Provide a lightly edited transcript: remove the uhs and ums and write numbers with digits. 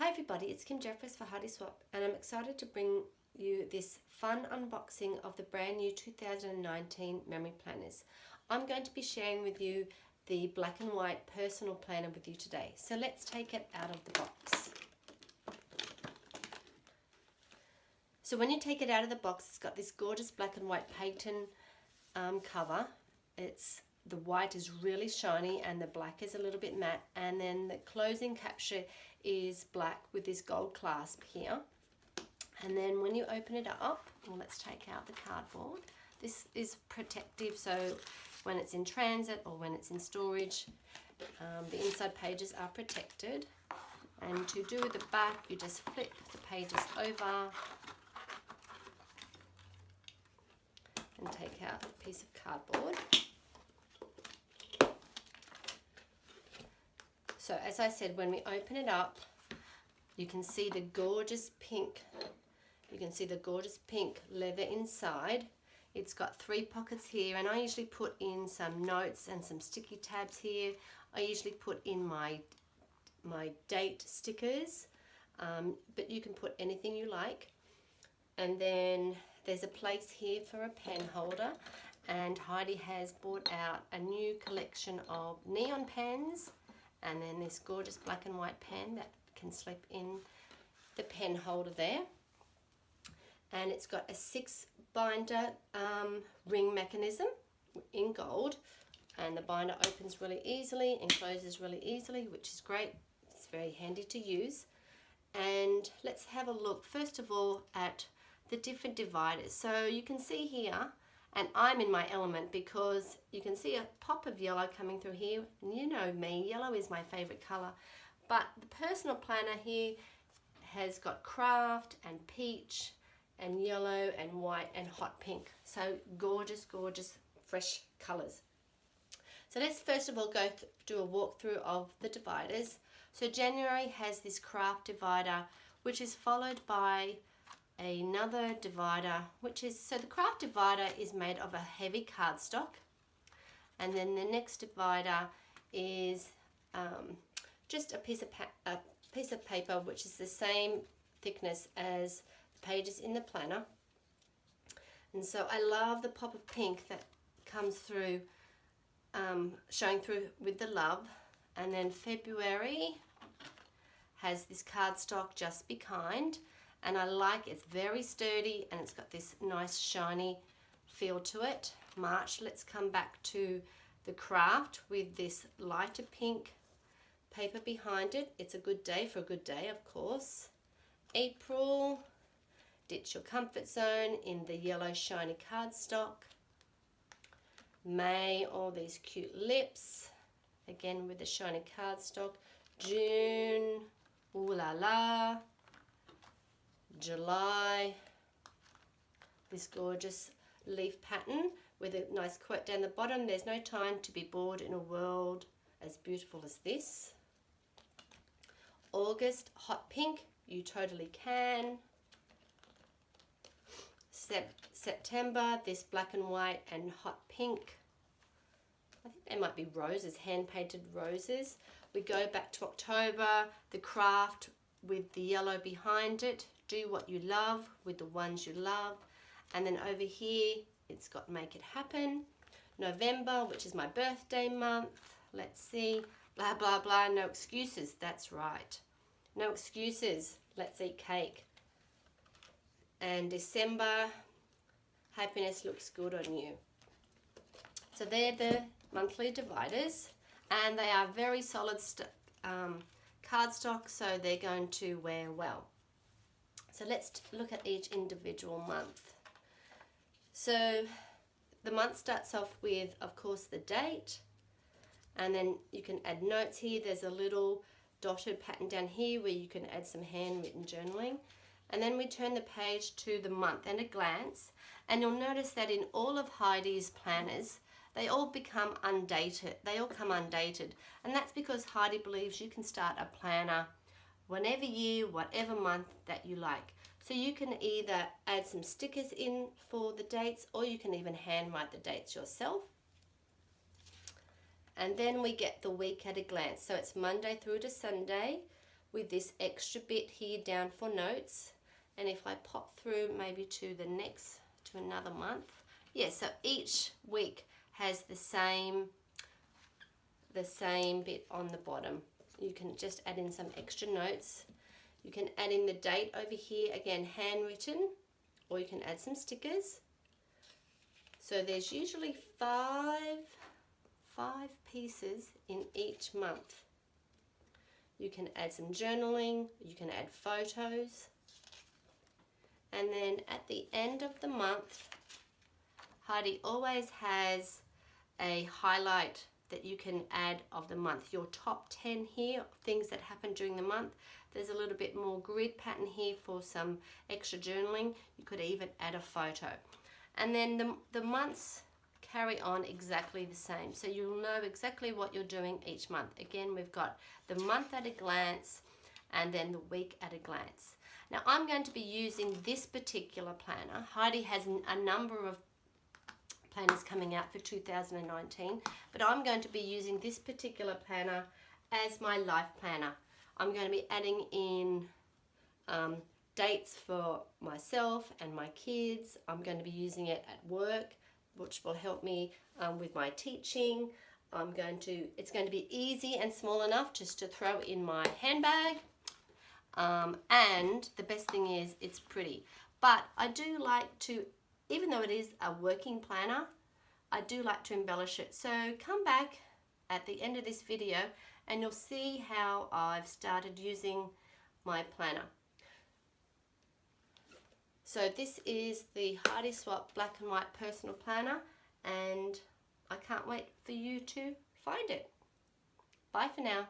Hi everybody, it's Kim Jeffries for Heidi Swapp, and I'm excited to bring you this fun unboxing of the brand new 2019 memory planners. I'm going to be sharing with you the black and white personal planner with you today. So let's take it out of the box. So when you take it out of the box, it's got this gorgeous black and white patent cover. The white is really shiny and the black is a little bit matte, and then the closing capture is black with this gold clasp here. And then when you open it up, well, let's take out the cardboard. This is protective, so when it's in transit or when it's in storage, the inside pages are protected. And to do the back, you just flip the pages over and take out a piece of cardboard. So as I said, when we open it up, you can see the gorgeous pink. You can see the gorgeous pink leather inside. It's got 3 pockets here, and I usually put in some notes and some sticky tabs here. I usually put in my date stickers, but you can put anything you like. And then there's a place here for a pen holder, and Heidi has brought out a new collection of neon pens. And then this gorgeous black and white pen that can slip in the pen holder there. And it's got a 6-binder ring mechanism in gold. And the binder opens really easily and closes really easily, which is great. It's very handy to use. And let's have a look, first of all, at the different dividers. So you can see here, and I'm in my element because you can see a pop of yellow coming through here. And you know me, yellow is my favorite color. But the personal planner here has got craft and peach and yellow and white and hot pink. So gorgeous, gorgeous, fresh colors. So let's first of all go do a walkthrough of the dividers. So January has this craft divider, which is followed by another divider, so the craft divider is made of a heavy cardstock, and then the next divider is just a piece of paper which is the same thickness as the pages in the planner. And so I love the pop of pink that comes through, showing through with the love. And then February has this cardstock, Just Be Kind. And I like it's very sturdy and it's got this nice shiny feel to it. March, let's come back to the craft with this lighter pink paper behind it. It's a good day for a good day, of course. April, ditch your comfort zone in the yellow shiny cardstock. May, all these cute lips, again with the shiny cardstock. June, ooh la la. July, this gorgeous leaf pattern with a nice quote down the bottom. There's no time to be bored in a world as beautiful as this. August, hot pink, you totally can. September, this black and white and hot pink. I think they might be roses, hand-painted roses. We go back to October, the craft with the yellow behind it. Do what you love with the ones you love. And then over here, it's got Make It Happen. November, which is my birthday month. Let's see. Blah, blah, blah. No excuses. That's right. No excuses. Let's eat cake. And December, Happiness Looks Good on You. So they're the monthly dividers. And they are very solid cardstock, so they're going to wear well. So let's look at each individual month. So the month starts off with, of course, the date, and then you can add notes here. There's a little dotted pattern down here where you can add some handwritten journaling. And then we turn the page to the month and a glance, and you'll notice that in all of Heidi's planners, they all become undated. They all come undated, and that's because Heidi believes you can start a planner whenever year, whatever month that you like. So you can either add some stickers in for the dates, or you can even handwrite the dates yourself. And then we get the week at a glance. So it's Monday through to Sunday with this extra bit here down for notes. And if I pop through maybe to another month, yeah, so each week has the same bit on the bottom. You can just add in some extra notes. You can add in the date over here, again handwritten, or you can add some stickers. So there's usually five pieces in each month. You can add some journaling, you can add photos. And then at the end of the month, Heidi always has a highlight that you can add of the month. Your top 10 here, things that happen during the month. There's a little bit more grid pattern here for some extra journaling. You could even add a photo. And then the months carry on exactly the same. So you'll know exactly what you're doing each month. Again, we've got the month at a glance and then the week at a glance. Now I'm going to be using this particular planner. Heidi has a number of planners coming out for 2019, but I'm going to be using this particular planner as my life planner. I'm going to be adding in dates for myself and my kids. I'm going to be using it at work, which will help me with my teaching. It's going to be easy and small enough just to throw in my handbag. And the best thing is it's pretty. But I do like to, even though it is a working planner, I do like to embellish it. So come back at the end of this video and you'll see how I've started using my planner. So this is the Heidi Swapp Black and White Personal Planner, and I can't wait for you to find it. Bye for now.